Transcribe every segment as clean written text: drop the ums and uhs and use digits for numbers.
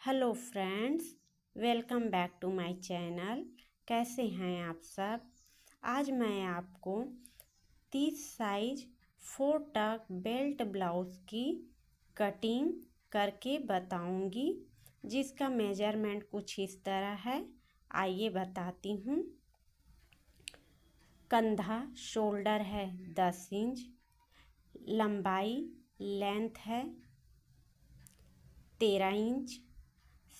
Hello friends, welcome back to my channel. कैसे हैं आप सब। आज मैं आपको 30 साइज 4 टक बेल्ट ब्लाउज़ की कटिंग करके बताऊंगी, जिसका मेजरमेंट कुछ इस तरह है। आइए बताती हूँ। कंधा शोल्डर है 10 इंच, लंबाई लेंथ है 13 इंच,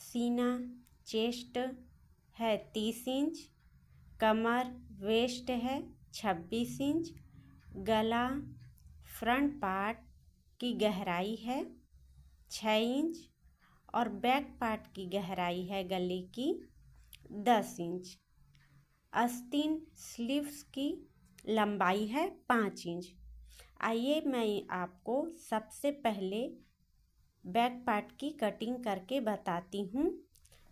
सीना चेस्ट है 30 इंच, कमर वेस्ट है 26 इंच, गला फ्रंट पार्ट की गहराई है 6 इंच और बैक पार्ट की गहराई है गले की 10 इंच। आस्तीन स्लीव्स की लंबाई है 5 इंच। आइए मैं आपको सबसे पहले बैक पार्ट की कटिंग करके बताती हूँ।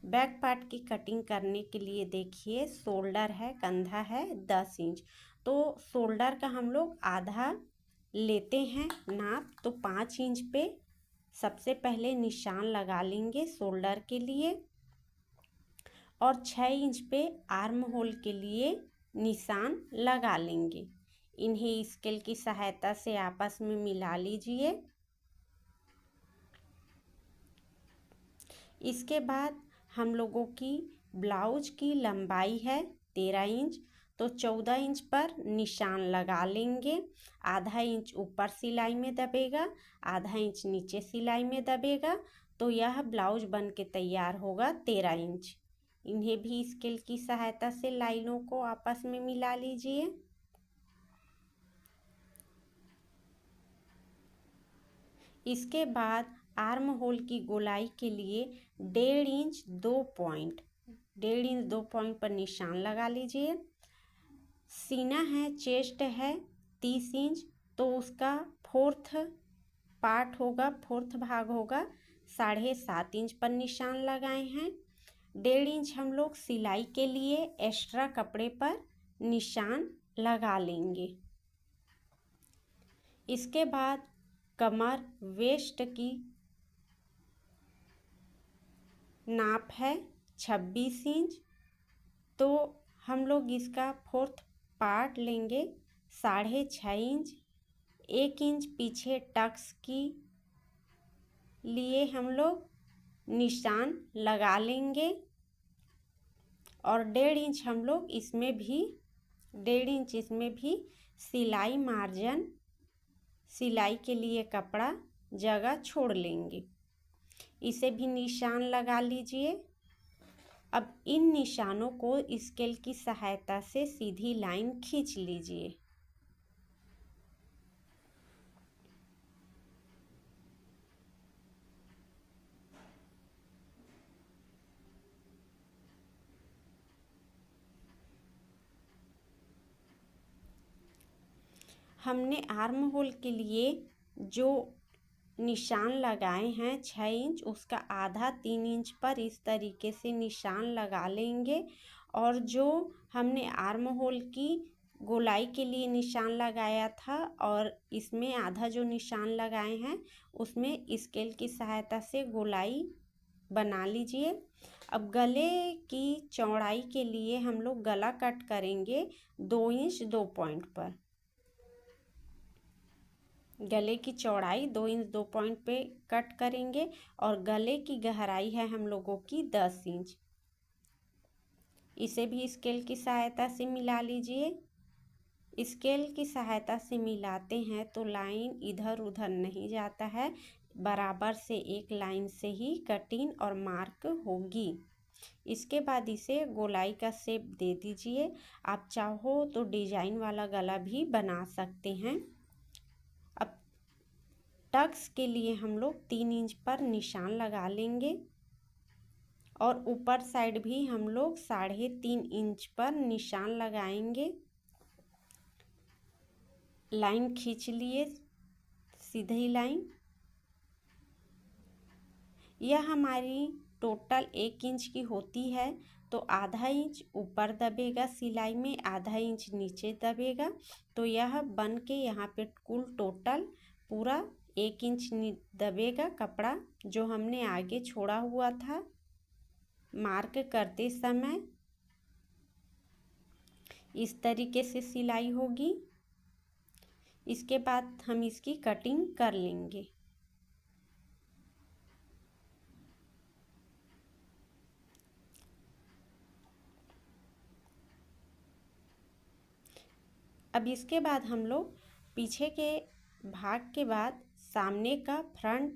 बैक पार्ट की कटिंग करने के लिए देखिए, शोल्डर है, कंधा है 10 इंच, तो शोल्डर का हम लोग आधा लेते हैं नाप। तो 5 इंच पे सबसे पहले निशान लगा लेंगे शोल्डर के लिए और 6 इंच पे आर्म होल के लिए निशान लगा लेंगे। इन्हें स्केल की सहायता से आपस में मिला लीजिए। इसके बाद हम लोगों की ब्लाउज की लंबाई है 13 इंच, तो 14 इंच पर निशान लगा लेंगे। आधा इंच ऊपर सिलाई में दबेगा, आधा इंच नीचे सिलाई में दबेगा, तो यह ब्लाउज बन के तैयार होगा 13 इंच। इन्हें भी स्केल की सहायता से लाइनों को आपस में मिला लीजिए। इसके बाद आर्म होल की गोलाई के लिए 1.5 इंच 2 पॉइंट पर निशान लगा लीजिए। सीना है, चेस्ट है 30 इंच, तो उसका फोर्थ भाग होगा 7.5 इंच पर निशान लगाए हैं। 1.5 इंच हम लोग सिलाई के लिए एक्स्ट्रा कपड़े पर निशान लगा लेंगे। इसके बाद कमर वेस्ट की नाप है 26 इंच, तो हम लोग इसका फोर्थ पार्ट लेंगे 6.5 इंच। 1 इंच पीछे टक्स की लिए हम लोग निशान लगा लेंगे और 1.5 इंच हम लोग इसमें भी 1.5 इंच इसमें भी सिलाई मार्जिन, सिलाई के लिए कपड़ा जगह छोड़ लेंगे। इसे भी निशान लगा लीजिए। अब इन निशानों को स्केल की सहायता से सीधी लाइन खींच लीजिए। हमने आर्म होल के लिए जो निशान लगाए हैं 6 इंच, उसका आधा 3 इंच पर इस तरीके से निशान लगा लेंगे और जो हमने आर्म होल की गोलाई के लिए निशान लगाया था और इसमें आधा जो निशान लगाए हैं उसमें स्केल की सहायता से गोलाई बना लीजिए। अब गले की चौड़ाई के लिए हम लोग गला कट करेंगे 2 इंच 2 पॉइंट पर। गले की चौड़ाई 2 इंच 2 पॉइंट पे कट करेंगे और गले की गहराई है हम लोगों की 10 इंच। इसे भी स्केल की सहायता से मिला लीजिए। स्केल की सहायता से मिलाते हैं तो लाइन इधर उधर नहीं जाता है, बराबर से एक लाइन से ही कटिंग और मार्क होगी। इसके बाद इसे गोलाई का शेप दे दीजिए। आप चाहो तो डिजाइन वाला गला भी बना सकते हैं। अब टक्स के लिए हम लोग 3 इंच पर निशान लगा लेंगे और ऊपर साइड भी हम लोग 3.5 इंच पर निशान लगाएंगे। लाइन खींच लिए, सीधी लाइन। यह हमारी टोटल 1 इंच की होती है, तो आधा इंच ऊपर दबेगा सिलाई में, आधा इंच नीचे दबेगा, तो यह बन के यहाँ पे कुल टोटल पूरा 1 इंच दबेगा कपड़ा जो हमने आगे छोड़ा हुआ था मार्क करते समय। इस तरीके से सिलाई होगी। इसके बाद हम इसकी कटिंग कर लेंगे। अब इसके बाद हम लोग पीछे के भाग के बाद सामने का फ्रंट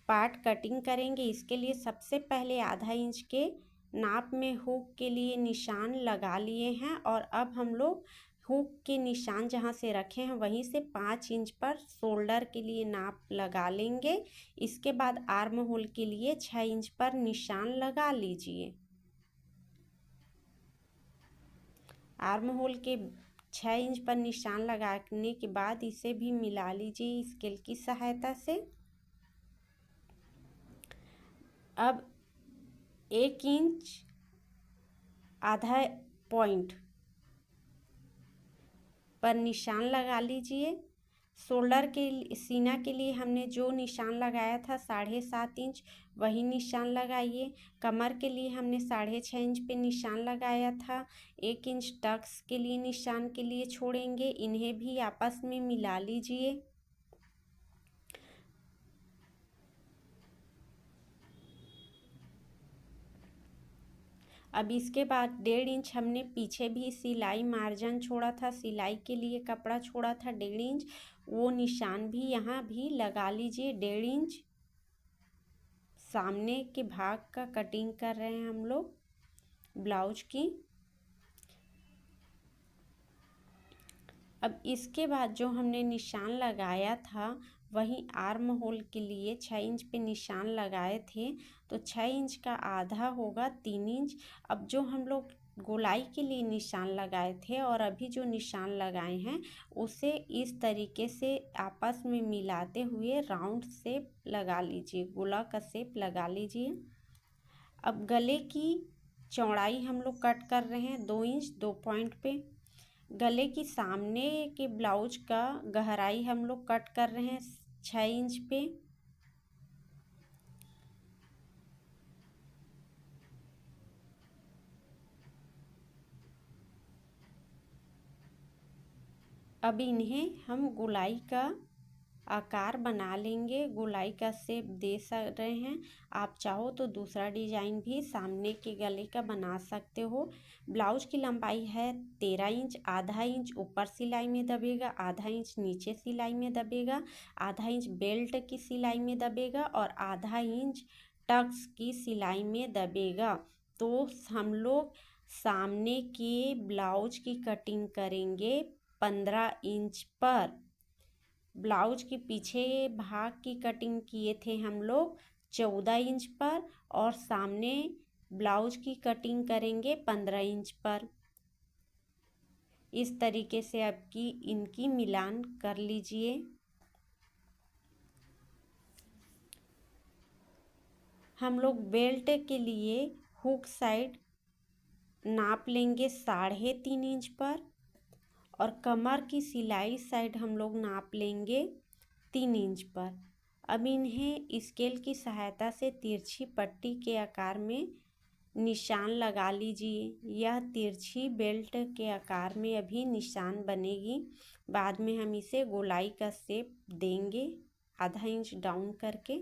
पार्ट कटिंग करेंगे। इसके लिए सबसे पहले आधा इंच के नाप में हुक के लिए निशान लगा लिए हैं और अब हम लोग हुक के निशान जहां से रखे हैं वहीं से 5 इंच पर शोल्डर के लिए नाप लगा लेंगे। इसके बाद आर्म होल के लिए 6 इंच पर निशान लगा लीजिए। आर्म होल के 6 इंच पर निशान लगाने के बाद इसे भी मिला लीजिए स्केल की सहायता से। अब 1 इंच आधा पॉइंट पर निशान लगा लीजिए। शोल्डर के सीना के लिए हमने जो निशान लगाया था 7.5 इंच वही निशान लगाइए। कमर के लिए हमने 6.5 इंच पे निशान लगाया था। 1 इंच टक्स के लिए निशान के लिए छोड़ेंगे। इन्हें भी आपस में मिला लीजिए। अब इसके बाद 1.5 इंच हमने पीछे भी सिलाई मार्जिन छोड़ा था, सिलाई के लिए कपड़ा छोड़ा था 1.5 इंच, वो निशान भी यहाँ भी लगा लीजिए। 1.5 इंच सामने के भाग का कटिंग कर रहे हैं हम लोग ब्लाउज की। अब इसके बाद जो हमने निशान लगाया था वही आर्म होल के लिए 6 इंच पे निशान लगाए थे, तो 6 इंच का आधा होगा 3 इंच। अब जो हम लोग गोलाई के लिए निशान लगाए थे और अभी जो निशान लगाए हैं उसे इस तरीके से आपस में मिलाते हुए राउंड शेप लगा लीजिए, गोला का शेप लगा लीजिए। अब गले की चौड़ाई हम लोग कट कर रहे हैं 2 इंच 2 पॉइंट पे। गले की सामने के ब्लाउज का गहराई हम लोग कट कर रहे हैं 6 इंच पे। अब इन्हें हम गोलाई का आकार बना लेंगे, गोलाई का शेप दे रहे हैं। आप चाहो तो दूसरा डिजाइन भी सामने के गले का बना सकते हो। ब्लाउज की लंबाई है 13 इंच। आधा इंच ऊपर सिलाई में दबेगा, आधा इंच नीचे सिलाई में दबेगा, आधा इंच बेल्ट की सिलाई में दबेगा और आधा इंच टक्स की सिलाई में दबेगा। तो हम लोग सामने के ब्लाउज की कटिंग करेंगे 15 इंच पर। ब्लाउज के पीछे भाग की कटिंग किए थे हम लोग 14 इंच पर और सामने ब्लाउज की कटिंग करेंगे 15 इंच पर। इस तरीके से आपकी इनकी मिलान कर लीजिए। हम लोग बेल्ट के लिए हुक साइड नाप लेंगे 3.5 इंच पर और कमर की सिलाई साइड हम लोग नाप लेंगे 3 इंच पर। अब इन्हें स्केल की सहायता से तिरछी पट्टी के आकार में निशान लगा लीजिए। यह तिरछी बेल्ट के आकार में अभी निशान बनेगी। बाद में हम इसे गोलाई का शेप देंगे आधा इंच डाउन करके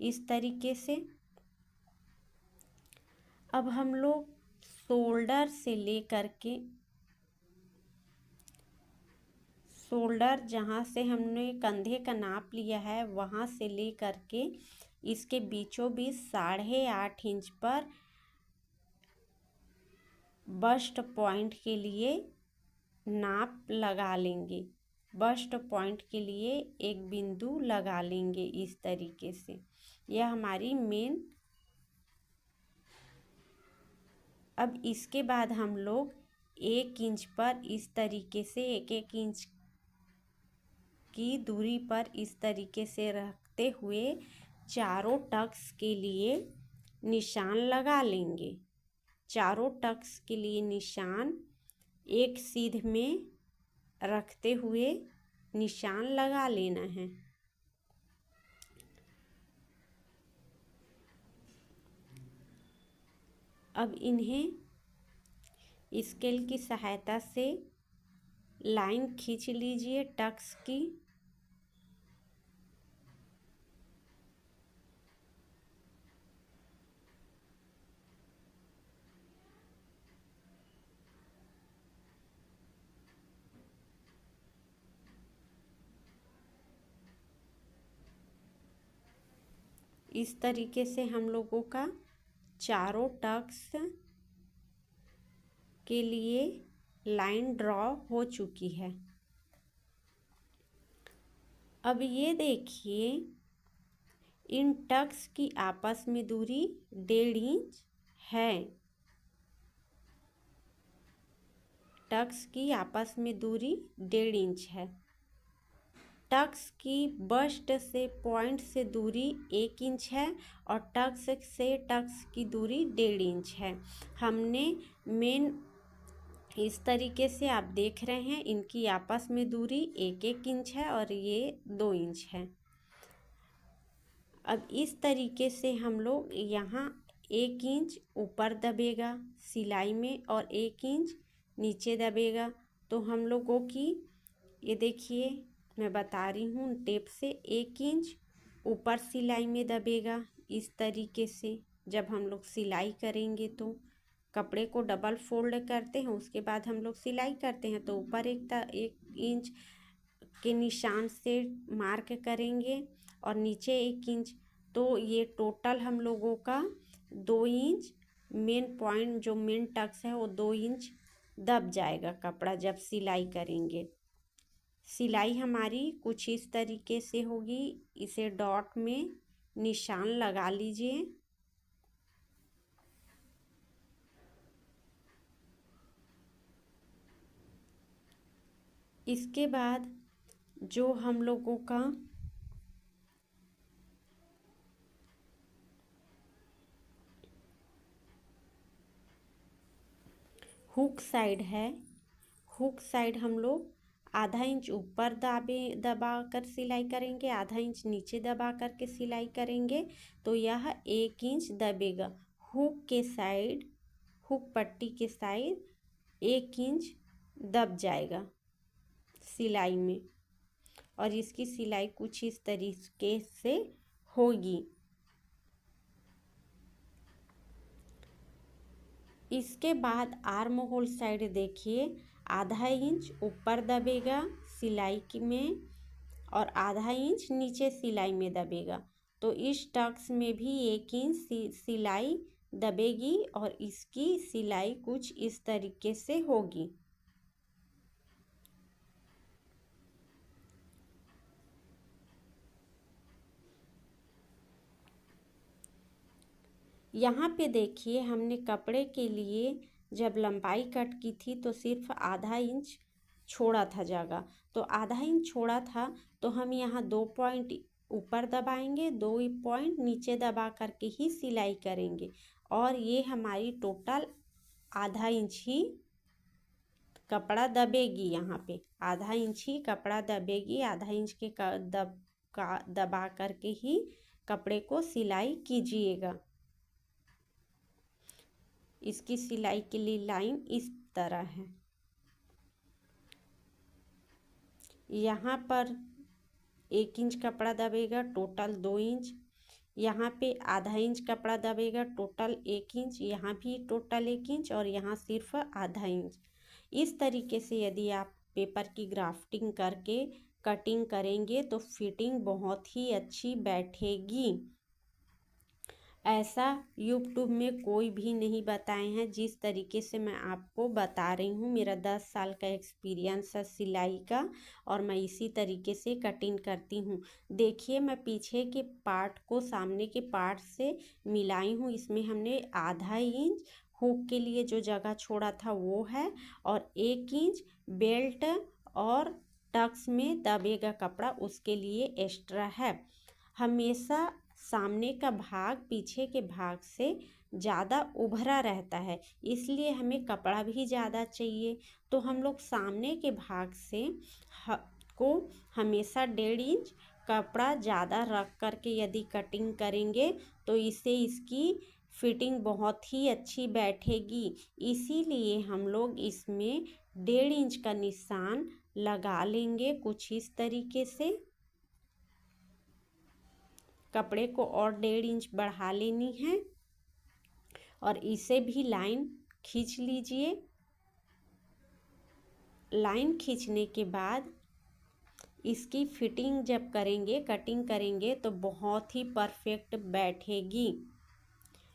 इस तरीके से। अब हम लोग शोल्डर से लेकर के शोल्डर जहाँ से हमने कंधे का नाप लिया है वहाँ से ले करके इसके बीचों बीच 8.5 इंच पर बस्ट पॉइंट के लिए नाप लगा लेंगे। बस्ट पॉइंट के लिए एक बिंदु लगा लेंगे इस तरीके से। यह हमारी मेन। अब इसके बाद हम लोग 1 इंच पर इस तरीके से 1-1 इंच की दूरी पर इस तरीके से रखते हुए चारों टक्स के लिए निशान लगा लेंगे। चारों टक्स के लिए निशान एक सीध में रखते हुए निशान लगा लेना है। अब इन्हें स्केल की सहायता से लाइन खींच लीजिए टक्स की। इस तरीके से हम लोगों का चारों टक्स के लिए लाइन ड्रॉ हो चुकी है। अब ये देखिए इन टक्स की आपस में दूरी 1.5 इंच है। टक्स की आपस में दूरी 1.5 इंच है। टक्स की बस्ट से पॉइंट से दूरी 1 इंच है और टक्स से टक्स की दूरी 1.5 इंच है। हमने मेन इस तरीके से आप देख रहे हैं इनकी आपस में दूरी 1-1 इंच है और ये 2 इंच है। अब इस तरीके से हम लोग यहाँ 1 इंच ऊपर दबेगा सिलाई में और 1 इंच नीचे दबेगा। तो हम लोगों की ये देखिए मैं बता रही हूँ टेप से 1 इंच ऊपर सिलाई में दबेगा। इस तरीके से जब हम लोग सिलाई करेंगे तो कपड़े को डबल फोल्ड करते हैं, उसके बाद हम लोग सिलाई करते हैं तो ऊपर 1 इंच के निशान से मार्क करेंगे और नीचे 1 इंच। तो ये टोटल हम लोगों का 2 इंच मेन पॉइंट जो मेन टक्स है वो 2 इंच दब जाएगा कपड़ा जब सिलाई करेंगे। सिलाई हमारी कुछ इस तरीके से होगी। इसे डॉट में निशान लगा लीजिए। इसके बाद जो हम लोगों का हुक साइड है, हुक साइड हम लोग आधा इंच ऊपर दबा कर सिलाई करेंगे, आधा इंच नीचे दबा करके सिलाई करेंगे तो यह 1 इंच दबेगा। हुक के साइड, हुक पट्टी के साइड 1 इंच दब जाएगा सिलाई में और इसकी सिलाई कुछ इस तरीके से होगी। इसके बाद आर्म होल साइड देखिए आधा इंच ऊपर दबेगा सिलाई में और आधा इंच नीचे सिलाई में दबेगा। तो इस टक्स में भी 1 इंच सिलाई दबेगी और इसकी सिलाई कुछ इस तरीके से होगी। यहाँ पे देखिए हमने कपड़े के लिए जब लंबाई कट की थी तो सिर्फ आधा इंच छोड़ा था जगह, तो आधा इंच छोड़ा था तो हम यहाँ 2 पॉइंट ऊपर दबाएंगे, 2 पॉइंट नीचे दबा करके ही सिलाई करेंगे और ये हमारी टोटल आधा इंच ही कपड़ा दबेगी। यहाँ पे आधा इंच ही कपड़ा दबेगी। आधा इंच के दबा करके ही कपड़े को सिलाई कीजिएगा। इसकी सिलाई के लिए लाइन इस तरह है। यहाँ पर 1 इंच कपड़ा दबेगा, टोटल 2 इंच। यहाँ पे आधा इंच कपड़ा दबेगा, टोटल 1 इंच। यहाँ भी टोटल 1 इंच और यहाँ सिर्फ आधा इंच। इस तरीके से यदि आप पेपर की ग्राफ्टिंग करके कटिंग करेंगे तो फिटिंग बहुत ही अच्छी बैठेगी। ऐसा यूट्यूब में कोई भी नहीं बताए हैं जिस तरीके से मैं आपको बता रही हूँ। मेरा 10 साल का एक्सपीरियंस है सिलाई का और मैं इसी तरीके से कटिंग करती हूँ। देखिए मैं पीछे के पार्ट को सामने के पार्ट से मिलाई हूँ। इसमें हमने आधा इंच हुक के लिए जो जगह छोड़ा था वो है और 1 इंच बेल्ट और टक्स में दबेगा कपड़ा उसके लिए एक्स्ट्रा है। हमेशा सामने का भाग पीछे के भाग से ज़्यादा उभरा रहता है, इसलिए हमें कपड़ा भी ज़्यादा चाहिए। तो हम लोग सामने के भाग से को हमेशा 1.5 इंच कपड़ा ज़्यादा रख करके यदि कटिंग करेंगे तो इससे इसकी फिटिंग बहुत ही अच्छी बैठेगी। इसीलिए हम लोग इसमें 1.5 इंच का निशान लगा लेंगे कुछ इस तरीके से। कपड़े को और 1.5 इंच बढ़ा लेनी है और इसे भी लाइन खींच लीजिए। लाइन खींचने के बाद इसकी फिटिंग जब करेंगे, कटिंग करेंगे तो बहुत ही परफेक्ट बैठेगी।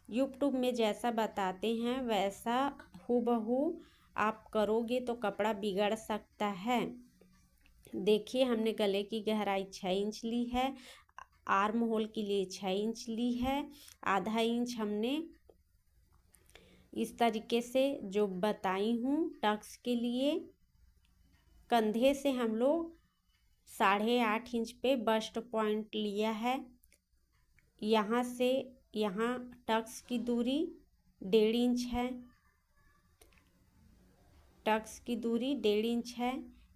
यूट्यूब में जैसा बताते हैं वैसा हूबहू आप करोगे तो कपड़ा बिगड़ सकता है। देखिए, हमने गले की गहराई 6 इंच ली है, आर्म होल के लिए 6 इंच ली है, आधा इंच हमने इस तरीके से जो बताई हूँ टक्स के लिए। कंधे से हम लोग 8.5 इंच पे बस्ट पॉइंट लिया है। यहाँ से यहाँ टक्स की दूरी 1.5 इंच है। टक्स की दूरी 1.5 इंच है।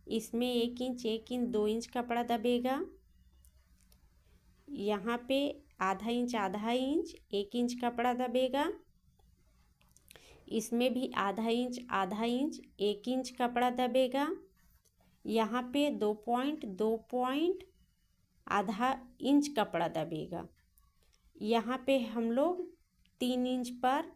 इसमें 1 इंच 2 इंच कपड़ा दबेगा। यहाँ पे आधा इंच 1 इंच कपड़ा दबेगा। इसमें भी आधा इंच 1 इंच कपड़ा दबेगा। यहाँ पे 2 पॉइंट आधा इंच कपड़ा दबेगा। यहाँ पे हम लोग 3 इंच पर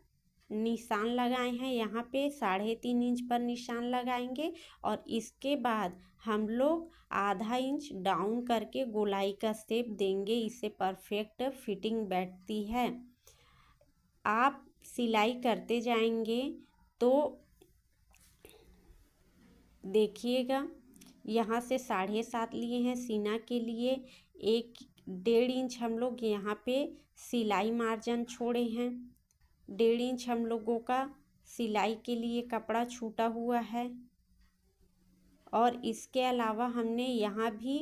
निशान लगाए हैं। यहाँ पे 3.5 इंच पर निशान लगाएंगे और इसके बाद हम लोग आधा इंच डाउन करके गोलाई का शेप देंगे। इससे परफेक्ट फिटिंग बैठती है। आप सिलाई करते जाएंगे तो देखिएगा, यहाँ से 7.5 लिए हैं सीना के लिए। 1.5 इंच हम लोग यहाँ पे सिलाई मार्जिन छोड़े हैं। 1.5 इंच हम लोगों का सिलाई के लिए कपड़ा छूटा हुआ है। और इसके अलावा हमने यहाँ भी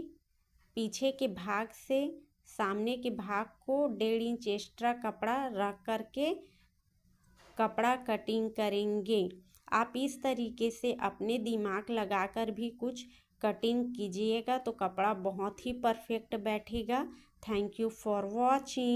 पीछे के भाग से सामने के भाग को 1.5 इंच एक्स्ट्रा कपड़ा रख करके कपड़ा कटिंग करेंगे। आप इस तरीके से अपने दिमाग लगाकर भी कुछ कटिंग कीजिएगा तो कपड़ा बहुत ही परफेक्ट बैठेगा। Thank you for watching.